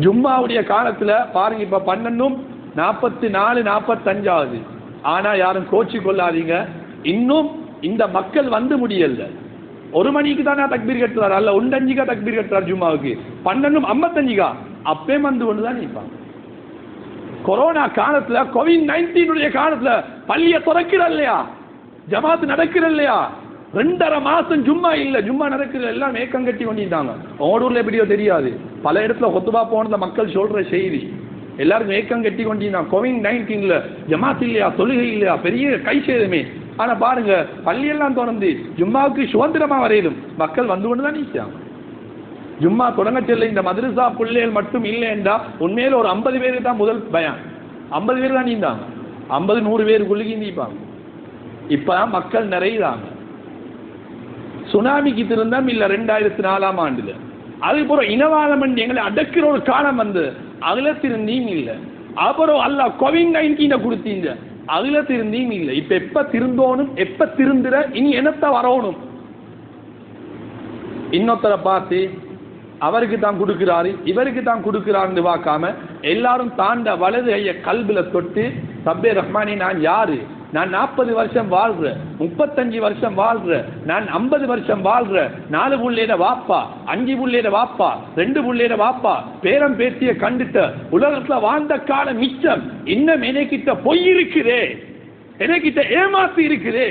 ஜும்மாவுடைய காலத்துல பாருங்க, இப்ப 12:44 45 ஆனா யாரும் கோச்சி கொள்ளாதீங்க. இன்னும் இந்த மக்கள் வந்து முடியல. 1 மணிக்கு தானே தக்பீர் கட்டுறாரு, அல்ல 1:05 தக்பீர் கட்டுறாரு ஜும்மாவுக்கு. 12:55 அப்பே வந்து கொண்டுதான் நிற்பாங்க. கொரோனா காலத்துல, கோவிட்-19 காலத்துல பள்ளியை திறக்கிற இல்லையா, ஜமாத்து நடக்கிற இல்லையா, 2.5 மாசம் ஜும்மா இல்ல, ஜும்மா நடக்கிற எல்லாம் மேக்கம் கட்டி கொண்டிருந்தாங்க. ஓடூர்ல எப்படியோ தெரியாது, பல இடத்துல கொத்துபா போனத மக்கள் சொல்ற செய்தி. எல்லாரும் மேக்கம் கட்டி கொண்டிருந்தாங்க. கோவிட்-19 ஜமாத் இல்லையா, தொழுகை இல்லையா, பெரிய கை சேதமே. ஆனா பாருங்க, பள்ளியெல்லாம் திறந்து ஜும்மாவுக்கு சுதந்திரமா வரையிலும் மக்கள் வந்து கொண்டுதான் நிற்கிறாங்க. ஜும்மா தொடங்க செல்ல இந்த மதரசா பிள்ளைகள் மட்டும் இல்லை என்றா உண்மையில ஒரு 50 பேரு தான் முதல் பயான். 50 பேர் தான் நீந்தாங்க, 50-100 பேருக்குள்ளே நீப்பாங்க. இப்ப மக்கள் நிறையிறாங்க. சுனாமிக்கு திருந்தம் இல்ல 2004ஆம் ஆண்டுல. அதுக்கப்புறம் இனவாதம் எங்களை அடக்கிற ஒரு காலம் வந்து அதுல திருந்தியும் இல்லை. அப்புறம் அல்லாஹ் கோவிட்-19 கொடுத்தீங்க, அதுல திருந்தியும் இல்லை. இப்ப எப்ப திருந்தோனும், எப்ப திருந்துற, இனி என்னத்த வரணும்? இன்னொருத்தரை பார்த்து அவருக்கு தான் கொடுக்கிறாரு, இவருக்கு தான் கொடுக்கிறாருன்னு பார்க்காம எல்லாரும் தாண்ட வலது கைய கல்வில தொட்டு, சப்பே ரஹ்மானி நான் யாரு, நான் 40 வருஷம் வாழ்றேன், 35 வருஷம் வாழ்றேன், நான் 50 வருஷம் வாழ்றேன், 4 புள்ளையிட வாப்பா, 5 புள்ளையிட வாப்பா, 2 புள்ளையிட வாப்பா, பேரம் பேத்திய கண்டுட்ட உலகத்துல வாழ்ந்த காலம் மிச்சம். இன்னும் எனக்கிட்ட பொய் இருக்குதே, எனக்கிட்ட ஏமாத்து இருக்குதே.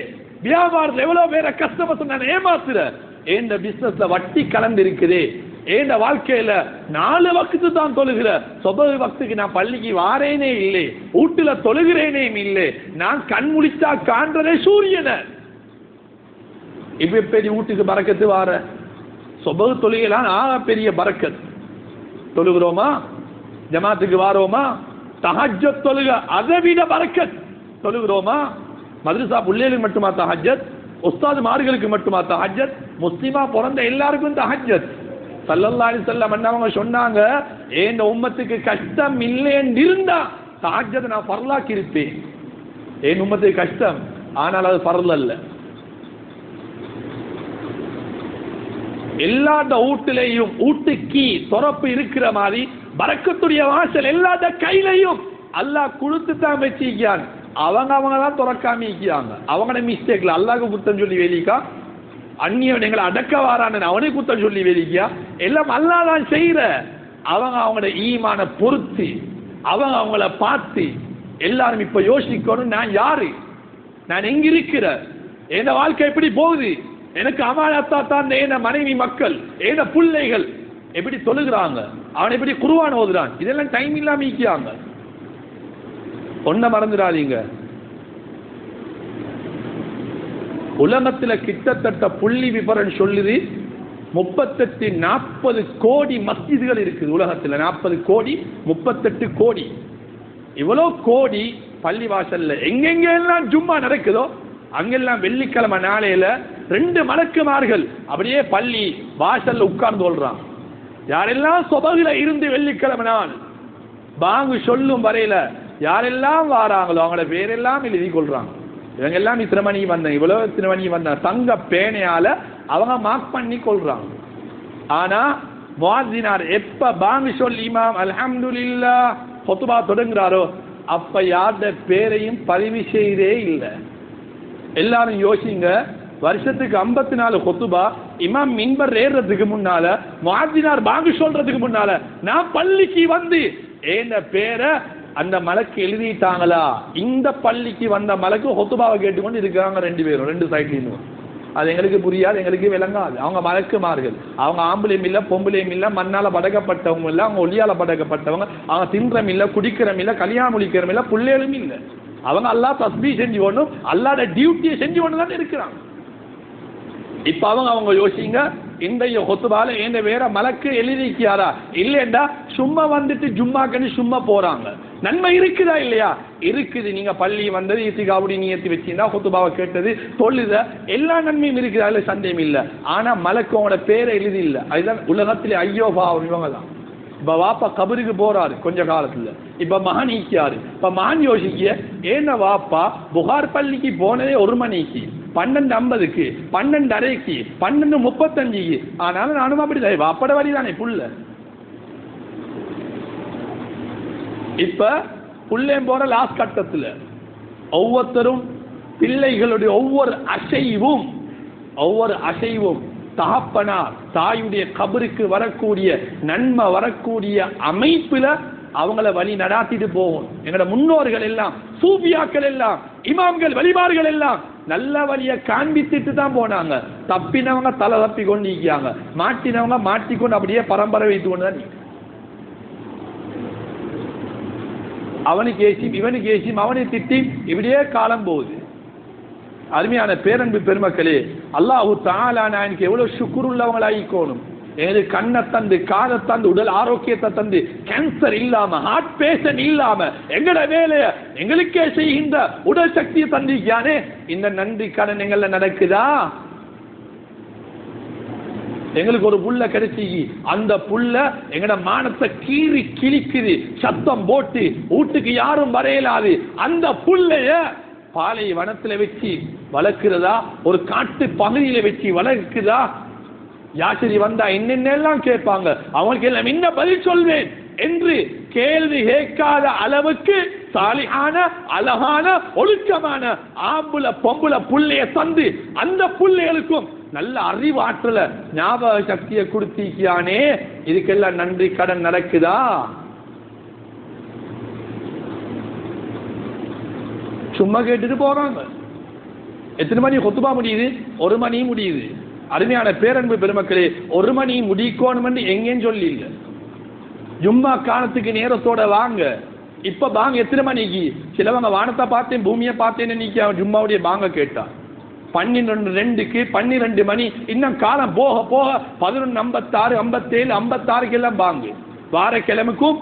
வியாபாரத்தில் எவ்வளவு பேரை கஸ்டமர்ஸ் நான் ஏமாத்துறேன். இந்த பிசினஸ்ல வட்டி கலந்து இருக்குதே. ஏண்ட வாழ்க்கையில 4 வக்து தான் தொழுகிற, சொபஹ் வக்துக்கு நான் பள்ளிக்கு வாரேனே இல்லை, வீட்டுல தொழுகிறேனே இல்லை, நான் கண் முழிச்சா காண்றதே சூரியனை. இப்ப பெரிய வீட்டுக்கு பறக்கத்து வார சொபஹ் தொழுகைலாம் பெரிய பறக்கத். தொழுகிறோமா, ஜமாத்துக்கு வாரோமா, தஹஜ்ஜத் தொழுக அதை விட பறக்கத். தொழுகிறோமா, மதரசா பிள்ளைகளுக்கு மட்டுமா தஹஜ்ஜத், உஸ்தாது மார்களுக்கு மட்டுமா தஹஜ்ஜத், முஸ்லிமா பிறந்த எல்லாருக்கும் தஹஜ்ஜத். ஸல்லல்லாஹு அலைஹி வஸல்லம் அவங்க சொன்னாங்க, இந்த உம்மத்துக்கு கஷ்டம் இல்லைன்னு இருந்தா தஹஜ்ஜத் நான் ஃபர்லாக்கி இருப்பேன். என் உம்மத்துக்கு கஷ்டம், ஆனால் அது ஃபர்ல் அல்ல. எல்லாத்த வீட்டிலையும் வீட்டுக்கு திறப்பு இருக்கிற மாதிரி பரக்கத்துடைய வாசல் எல்லாத்த கையிலையும் அல்லாஹ் கொடுத்து தான் வச்சிருக்கான். அவங்க தான் திறக்காம இருக்கிறாங்க. அவங்களோட மிஸ்டேக்ல அல்லாஹ்க்கு குத்தம் சொல்லி வெளிக்கா, அந்நியவன் எங்களை அடக்க வாரான்னு அவனே குத்தம் சொல்லி வெளிக்கியா, எல்லாம் அல்லாஹ் தான் செய்யற. அவங்களோட ஈமான பொறுத்து அவங்கள பார்த்து எல்லாரும் இப்ப யோசிக்கணும், நான் யாரு, நான் எங்க இருக்கிற, என் வாழ்க்கை எப்படி போகுது, எனக்கு அமானத்தா தான் என் மனைவி மக்கள், என் பிள்ளைகள் எப்படி தொழுகிறாங்க, அவன் எப்படி குர்ஆன் ஓதுறான், இதெல்லாம் டைம் இல்லாம இருக்கிறாங்க. ஒன்ன மறந்துடாதீங்க, உலகத்துல கிட்டத்தட்ட புள்ளி விவரம் சொல்லுது 38-40 கோடி மஸ்ஜிதுகள் இருக்குது உலகத்துல. 40 கோடி 38 கோடி, இவ்வளவு கோடி பள்ளி வாசல்ல எங்கெங்க எல்லாம் ஜும்மா நடக்குதோ அங்கெல்லாம் வெள்ளிக்கிழமை நாளையில 2 மலக்குமார்கள் அப்படியே பள்ளி வாசல்ல உட்கார்ந்து கொள்றாங்க. யாரெல்லாம் சொபகுல இருந்து வெள்ளிக்கிழமை நாள் பாங்கு சொல்லும் வரையில யாரெல்லாம் வாராங்களோ அவங்களோட பேரெல்லாம் எழுதி கொள்றாங்க. இவங்க எல்லாம் இத்தனை மணி வந்தேன், இவ்வளவு இத்தனை மணி வந்த தங்க பேனையால அவங்க மார்க் பண்ணி கொள்றாங்க. ஆனா முஅஸ்ஸினார் எப்ப பாங்கு சொல்லி இமாம் அல்ஹம்துலில்லாஹ் குத்பா தொடங்குறாரோ அப்ப யாருடைய பேரையும் பதிவு செய்தே இல்லை. எல்லாரும் யோசிங்க, வருஷத்துக்கு 54 குத்பா, இமாம் மின்பர் ஏறுறதுக்கு முன்னால முஅஸ்ஸினார் பாங்கு சொல்றதுக்கு முன்னால நான் பள்ளிக்கு வந்து ஏன பேரை அந்த மலக்கு எழுதிட்டாங்களா? இந்த பள்ளிக்கு வந்த மலக்கு ஹுத்பாவை கேட்டுக்கொண்டு இருக்காங்க 2 பேரும் 2 சைட்லையும். அது எங்களுக்கு புரியாது, எங்களுக்கு விளங்காது. அவங்க மலக்குமார்கள், அவங்க ஆம்பளையும் இல்ல பொம்பளையும் இல்ல, மண்ணால படைக்கப்பட்டவங்க இல்ல, அவங்க ஒளியால படைக்கப்பட்டவங்க, அவங்க தின்றம் இல்ல குடிக்கிறோம் இல்ல கல்யாணம் முடிக்கிறோம் இல்ல புள்ளைகளும் இல்ல. அவங்க அல்லாஹ் தஸ்பீஹ் செஞ்சு கொண்டும் அல்லாஹ்வுடைய டியூட்டியை செஞ்சு கொண்டு தான் இருக்கிறாங்க. இப்ப அவங்க யோசிங்க, இன்றைய ஹுத்பால என்ன வேற மலக்கு எழுதிக்கியாரா இல்லைண்டா சும்மா வந்துட்டு ஜும்மாக்கன்னு சும்மா போறாங்க. நன்மை இருக்குதா இல்லையா? இருக்குது. நீங்க பள்ளி வந்தது இத்திகாவுடைய நியத்தி வச்சிருந்தா ஹுத்பாவை கேட்டது தொழுத எல்லா நன்மையும் இருக்குதா இல்ல சந்தேகம் இல்ல. ஆனா மலக்கோட பேரை எழுதி இல்ல. அதுதான் உலகத்திலே ஐயோ பாவம் இவங்க தான். இப்ப வாப்பா கபருக்கு போறாரு கொஞ்ச காலத்துல, இப்ப மகன் ஈக்கியாரு. இப்ப மகன் யோசிக்க ஏன வாப்பா புகார் பள்ளிக்கு போனதே 1 மணிக்கு 12:50க்கு 12:30க்கு 12:35க்கு. ஆனாலும் நானும் அப்படிதான் வாப்பட வழிதானே புள்ள. இப்ப புள்ளையும் போற லாஸ்ட் கட்டத்துல ஒவ்வொருத்தரும் பிள்ளைகளுடைய ஒவ்வொரு அசைவும் தகப்பனார் தாயுடைய கபருக்கு வரக்கூடிய நன்மை வரக்கூடிய அமைப்புல அவங்கள வழி நடாத்திட்டு போகும். எங்களோட முன்னோர்கள் எல்லாம் சூஃபியாக்கள் எல்லாம் இமாம்கள் வழிபாடுகள் எல்லாம் நல்ல வழியை காண்பித்துட்டு தான் போனாங்க. தப்பினவங்க தலை தப்பி கொண்டு இருக்காங்க, மாட்டினவங்க மாட்டிக்கொண்டு அப்படியே பரம்பரை வைத்து கொண்டு தான். அவனுக்கு ஏசியும் இவனுக்கு ஏசியும் அவனை திட்டி இப்படியே காலம் போகுது. அருமையான பேரன்பு பெருமக்களே, அல்லாஹு தஆலா எனக்கு எவ்வளவு ஷுக்ர் உள்ளவங்களாயிக்கோணும். எங்களுக்கு கண்ணை தந்து காதை தந்து உடல் ஆரோக்கியத்தை தந்து கேன்சர் இல்லாம ஹார்ட் பேஷண்ட் இல்லாம எங்கட வேலைய எங்களுக்கே செய்கின்ற உடல் சக்தியை தந்திக்கானே, இந்த நன்றி கடன் எங்கள நடக்குதா? எங்களுக்கு ஒரு புள்ள கிடைச்சி அந்த புள்ள எங்கட மானத்தை கீறி கிழிக்குது, சத்தம் போட்டு வீட்டுக்கு யாரும் வரையலாது. அந்த புள்ளைய பாலை வனத்துல வச்சு வளர்க்கிறதா, ஒரு காட்டு பகுதியில வச்சு வளர்க்குதா? யாசரி வந்தா என்னென்னலாம் கேட்பாங்க, அவங்களுக்கு எல்லாம் என்ன பதில் சொல்வேன் என்று கேள்வி கேட்காத அளவுக்கு சாலிஹான அழகான ஒழுக்கமான ஆம்புல பொம்புல புள்ளைய தந்து அந்த புள்ளைகளுக்கும் நல்ல அறிவாற்றல ஞாபக சக்தியை கொடுத்திருக்கியானே, இதுக்கெல்லாம் நன்றி கடன் நடக்குதா? சும்மா கேட்டுட்டு போறாங்க. எத்தனை மணி கொத்துபா முடியுது? 1 மணி முடியுது. அருமையான பேரன்பு பெருமக்களே, 1 மணி முடிக்கணும் எங்கேன்னு சொல்லி இல்ல. ஜும்மா காலத்துக்கு நேரத்தோட வாங்க. இப்ப பாங்க எத்தனை மணிக்கு? சிலவங்க வானத்தை பார்த்தேன் பூமியை பார்த்தேன்னு நீக்கி ஜும்மாவுடைய பாங்க கேட்டா 12:02க்கு 12 மணி. இன்னும் காலம் போக போக 11:56 57 56க்கு எல்லாம் பாங்கு. வார கிழமைக்கும்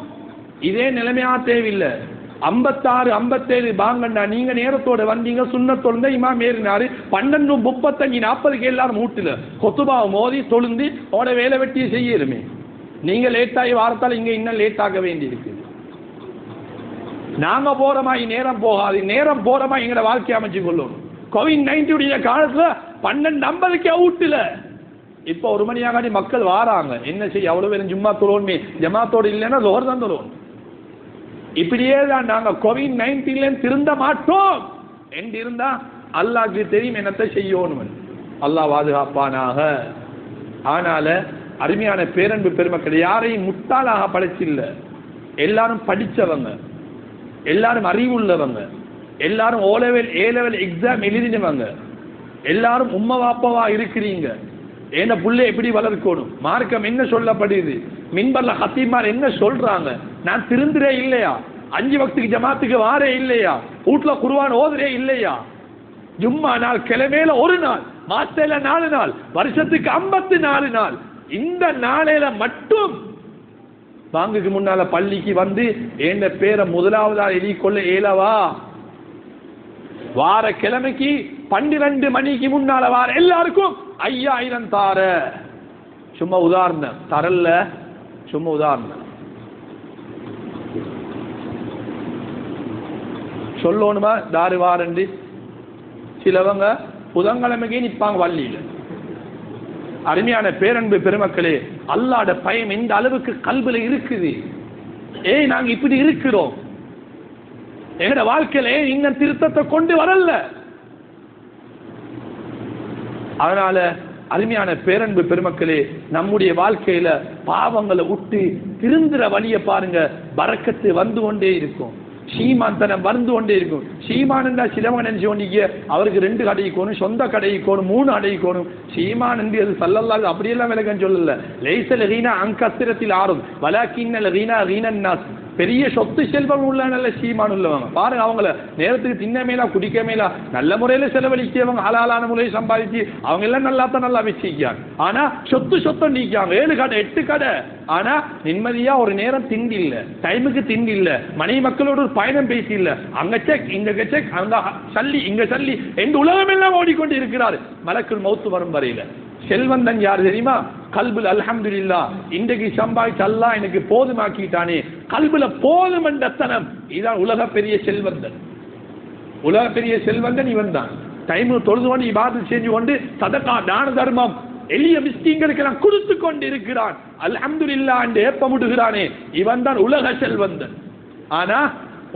இதே நிலைமையா தேவையில்லை. 56 57 பாங்கண்டா நீங்க நேரத்தோட வந்தீங்க, சுண்ணத்தோட இமாம் ஏறினாரு. 12:35 40க்கு எல்லாரும் மூட்டுல கொத்துபாவை மோதி தொழுந்து ஓட வேலை வெட்டியை செய்யலுமே. நீங்க லேட்டாகி வாரத்தால் இங்க இன்னும் லேட் ஆக வேண்டி இருக்கு. நாங்க போறமாய் நேரம் போகாது, நேரம் போறமாய் எங்களோட வாழ்க்கை அமைச்சு கொள்ளணும். கோவிட்-19 காலத்துல 12:50க்கு வீட்டுல இப்ப 1 மணியாகாடி மக்கள் வாராங்க. என்ன செய்ய? அவ்வளவு பேரும் ஜும்மா தொழுவோமே, ஜமாத்தோடு இல்லைன்னா லோர் தான் தொழுவோம். இப்படியே தான் நாங்க கோவிட்-19 திருந்த மாட்டோம் என்று இருந்தா அல்லாஹ்க்கு தெரியும் என்னத்தை செய்யணும். அல்லாஹ் பாதுகாப்பானாக. ஆனால அருமையான பேரன்பு பெருமக்கள், யாரையும் முட்டாளாக படைச்சில்ல. எல்லாரும் படிச்சவங்க, எல்லாரும் அறிவுள்ளவங்க, எல்லாரும் O level A level exam எழுதினவங்க, எல்லாரும் உம்மா வாப்பவா இருக்கிறீங்க. என்ன புள்ளை எப்படி வளர்க்கணும், மார்க்கம் என்ன சொல்லப்படுது, மின்பர்ல ஹத்தீமார் என்ன சொல்றாங்க, நான் திருந்துறே இல்லையா, 5 வக்துக்கு ஜமாத்துக்கு வாரே இல்லையா, வீட்டுல குர்ஆன் ஓதுறே இல்லையா, ஜும்மா நாள் கிழமையில ஒரு நாள், மாசத்துல 4 நாள், வருஷத்துக்கு 54 நாள். இந்த நாளையில மட்டும் வாங்குக்கு முன்னால பள்ளிக்கு வந்து என் பேரை முதலாவதா எழுதிக்கொள்ள இயலவா? வார கிழமைக்கு 12 மணிக்கு முன்னால வார எல்லாருக்கும் 5000 தார. சும்மா உதாரணம் தரல, சும்மா உதாரணம் சொல்லணுமா? தாரு வாரண்டி சிலவங்க புதன்கிழமைக்கே நிற்பாங்க வள்ளியில. அருமையான பேரன்பு பெருமக்களே, அல்லாஹ்ட பயம் எந்த அளவுக்கு கல்வில இருக்குது. நாங்க இப்படி இருக்கிறோம், எங்கட வாழ்க்கையில இன்னும் திருத்தத்தை கொண்டு வரல. அதனால அருமையான பேரன்பு பெருமக்களே, நம்முடைய வாழ்க்கையில பாவங்களை விட்டு திருந்துற வழிய பாருங்க, பரக்கத்து வந்து கொண்டே இருக்கும், சீமான் தனம் வந்து கொண்டே இருக்கும். சீமான் என்றா சிலவங்க நினைச்சு கொண்டீங்க அவருக்கு 2 கடைக்கோணும், சொந்த கடைக்கோணும், 3 அடைக்கோணும். சீமான் என்று அது சல்லல்லாஹு அப்படியெல்லாம் விளக்கம் சொல்லல. லைஸல் கீனா அன் கஸ்ரத்தில் ஆரும் வலாக்கின்னல் கீனா கீனன் நாஸ். பெரிய சொத்து செல்வம் உள்ள நல்ல சீமான் உள்ளவங்க பாருங்க, அவங்கள நேரத்துக்கு தின்னமேலா குடிக்கமேலா நல்ல முறையில செலவழிச்சவங்க, ஹலாலான முறையை சம்பாதிச்சு அவங்க எல்லாம் நல்லா தான் நல்லா வச்சிருக்காங்க. ஆனா சொத்து நீக்காங்க, 7 கடை 8 கடை. ஆனா நிம்மதியா ஒரு நேரம் திண்டி இல்ல, டைமுக்கு திண்டி இல்ல, மனைவி மக்களோட ஒரு பயணம் பேசி இல்ல, அங்க செக் இங்க செக், அங்க சல்லி இங்க சல்லி, எந்த உலகம் எல்லாம் ஓடிக்கொண்டு இருக்கிறார். மலக்குள் மௌத்து வரும் வரையில செல்வந்தன் யார் தெரியுமா? கல்புல் அல்ஹம்துலில்லாஹ், இன்றைக்கு சம்பாதிச்சு அல்லாஹ் எனக்கு போதுமாக்கிட்டானே, கல்புல போதும் என்ற தனம். இதான் உலக பெரிய செல்வந்தன். உலக பெரிய செல்வந்தன் இவன் தான். டைம் தொழுது கொண்டு இபாதத் செஞ்சு கொண்டு சதகா தான தர்மம் எளிய மிஸ்கீன்களுக்கு எல்லாம் கொடுத்து கொண்டு இருக்கிறான். அல்ஹம்துலில்லாஹ் என்று ஏப்பமுடுகிறானே, இவன் தான் உலக செல்வந்தன். ஆனா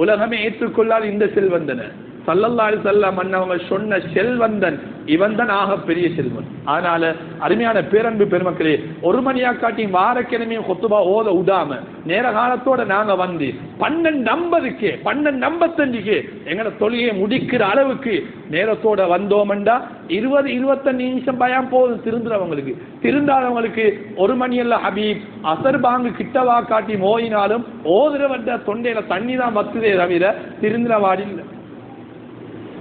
உலகமே ஏற்றுக்கொள்ளாத இந்த செல்வந்தனை ஸல்லல்லாஹு அலைஹி வஸல்லம் அன்னவங்க சொன்ன செல்வந்தன் இவன் தான் ஆக பெரிய செல்வன். அதனால அருமையான பேரன்பு பெருமக்களே, 1 மணியா காட்டி வாரக்கிழமையும் கொத்துபா ஓத விடாம நேர காலத்தோட நாங்க வந்து 12:50க்கு 12:55க்கு எங்கட தொழுகையை முடிக்கிற அளவுக்கு நேரத்தோட வந்தோம்டா 20-25 நிமிஷம் பயம் போதும் திருந்துறவங்களுக்கு. திருந்தாதவங்களுக்கு 1 மணி அல்ல ஹபீப் அசர் பாங்கு கிட்டவா காட்டி மோயினாலும் ஓதுறவட்ட தொண்டையில தண்ணி தான் வத்துதே தவிர திருந்துற வாடி இல்லை.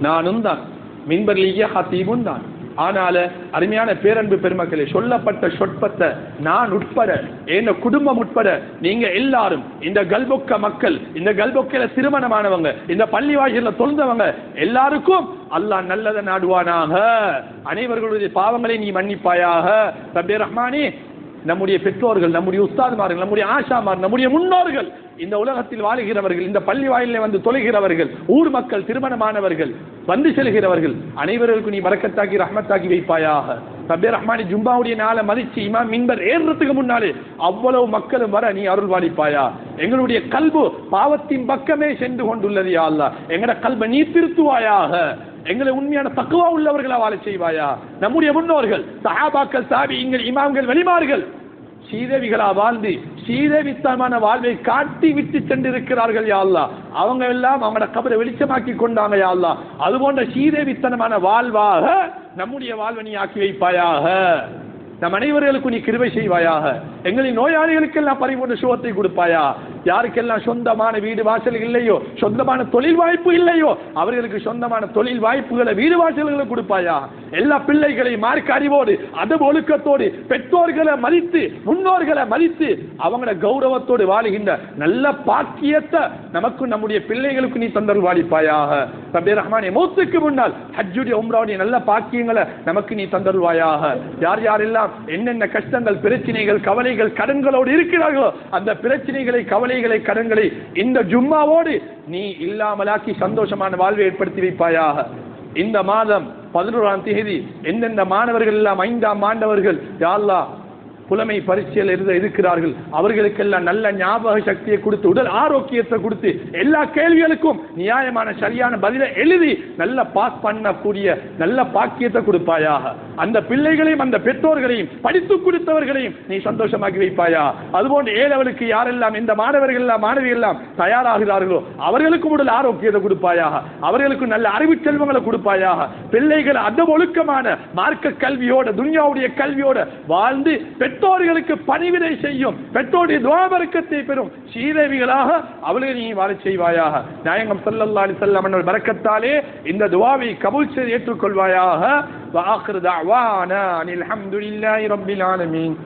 நானும் தான் மின்பர்லிய ஹத்தீபும் தான். ஆனால அருமையான பேரன்பு பெருமக்களே, சொல்லப்பட்ட சொற்பத்தை நான் உட்பட என் குடும்பம் உட்பட நீங்க எல்லாரும், இந்த கல்பொக்க மக்கள், இந்த கல்பொக்கையில திருமணமானவங்க, இந்த பள்ளி வாயில தொழுந்தவங்க எல்லாருக்கும் அல்லாஹ் நல்லதை நாடுவானாக. அனைவர்களுடைய பாவங்களை நீ மன்னிப்பாயாக. ரப்பே ரஹ்மானே, நம்முடைய பெற்றோர்கள், நம்முடைய உஸ்தாதுமார்கள், நம்முடைய ஆஷாமார், நம்முடைய முன்னோர்கள், இந்த உலகத்தில் வாழுகிறவர்கள், இந்த பள்ளி வாயிலே வந்து தொழுகிறவர்கள், ஊர் மக்கள், திருமணமானவர்கள், வந்து செல்கிறவர்கள் அனைவருக்கும் நீ பரக்கத்தாக்கி ரஹ்மத்தாக்கி வைப்பாயாக. ரப்பே ரஹ்மானி, ஜும்மாவுடைய நாளை மதிச்சு இமாம் மின்பர் ஏறுறதுக்கு முன்னாலே அவ்வளவு மக்களும் வர நீ அருள் வாழிப்பாயா. எங்களுடைய கல்பு பாவத்தின் பக்கமே சென்று கொண்டுள்ளது யா அல்லாஹ். எங்கட கல்பை நீ திருத்துவாயாக. எங்களை உண்மையான தக்குவா உள்ளவர்களா வாழ செய்வாயா. நம்முடைய முன்னோர்கள் சஹாபாக்கள், தாபிஈன்கள், இமாம்கள், வலிமார்கள் சீதேவிகளா வாழ்ந்து சீதேவித்தனமான வாழ்வை காட்டி விட்டு சென்றிருக்கிறார்கள் யா அல்லாஹ். அவங்க எல்லாம் அவங்களோட கபரை வெளிச்சமாக்கி கொண்டாங்க யா அல்லாஹ். அது போன்ற சீதேவித்தனமான வாழ்வாக நம்முடைய வாழ்வை நீ ஆக்கி வைப்பாயாக. நம் அனைவர்களுக்கும் நீ கிருபை செய்வாயாக. எங்களின் நோயாளிகளுக்கெல்லாம் பரிபூர்ண சுகத்தை கொடுப்பாயா. யாருக்கெல்லாம் சொந்தமான வீடு வாசல் இல்லையோ, சொந்தமான தொழில் வாய்ப்பு இல்லையோ, அவர்களுக்கு சொந்தமான தொழில் வாய்ப்புகளை, வீடு வாசல்களை கொடுப்பாயா. எல்லா பிள்ளைகளையும் மார்க்க அறிவோடு, அதப ஒழுக்கத்தோடு, பெற்றோர்களை மதித்து, முன்னோர்களை மதித்து, அவங்கள கௌரவத்தோடு வாழுகின்ற நல்ல பாக்கியத்தை நமக்கும் நம்முடைய பிள்ளைகளுக்கு நீ தந்தருள் வாழிப்பாயாக. ரப்பே ரஹ்மானே, மௌத்துக்கு முன்னால் ஹஜ்ஜுடைய உம்ராவுடைய நல்ல பாக்கியங்களை நமக்கு நீ தந்தருள்வாயாக. யார் யாரெல்லாம் என்னென்ன கஷ்டங்கள், பிரச்சனைகள், கவலைகள், கடன்களோடு இருக்கிறார்களோ அந்த பிரச்சனைகளை, கவலைகளை, கடன்களை இந்த ஜும்மாவோடு நீ இல்லாமலாக்கி சந்தோஷமான வாழ்வை ஏற்படுத்தி வைப்பாயாக. இந்த மாதம் 11ஆம் தேதி எந்தெந்த மாணவர்கள் எல்லாம் 5ஆம் ஆண்டவர்கள் யா அல்லாஹ் புலமை பரீட்சையில் இருக்கிறார்கள், அவர்களுக்கெல்லாம் நல்ல ஞாபக சக்தியை கொடுத்து, உடல் ஆரோக்கியத்தை கொடுத்து, எல்லா கேள்விகளுக்கும் நியாயமான சரியான பதிலை எழுதி நல்ல பாஸ் பண்ணக்கூடிய நல்ல பாக்கியத்தை கொடுப்பாயாக. அந்த பிள்ளைகளையும் அந்த பெற்றோர்களையும் படித்துக் கொடுத்தவர்களையும் நீ சந்தோஷமாக்கி வைப்பாயா. அதுபோன்று ஏழவளுக்கு யாரெல்லாம் இந்த மாணவர்கள் எல்லாம் மாணவிகள் எல்லாம் தயாராகிறார்களோ அவர்களுக்கும் உடல் ஆரோக்கியத்தை கொடுப்பாயாக, அவர்களுக்கு நல்ல அறிவு செல்வங்களை கொடுப்பாயாக. பிள்ளைகள் அந்த ஒழுக்கமான மார்க்க கல்வியோட துன்யாவுடைய கல்வியோட வாழ்ந்து பெற்றோர்களுக்கு பணிவிடை செய்யும், பெற்றோருடைய துஆபரக்கத்தை பெறும் சீதேவிகளாக அவர்களை நீ வாழச் செய்வாயாக. நாயகம் ஸல்லல்லாஹு அலைஹி வஸல்லம் அவர்கள் பரக்கத்தாலே இந்த துஆவை கபூல் செய்து ஏற்றுக்கொள்வாயாக. வஆகிரு தஅவானா அனில் ஹம்துலில்லாஹி ரப்பில் ஆலமீன்.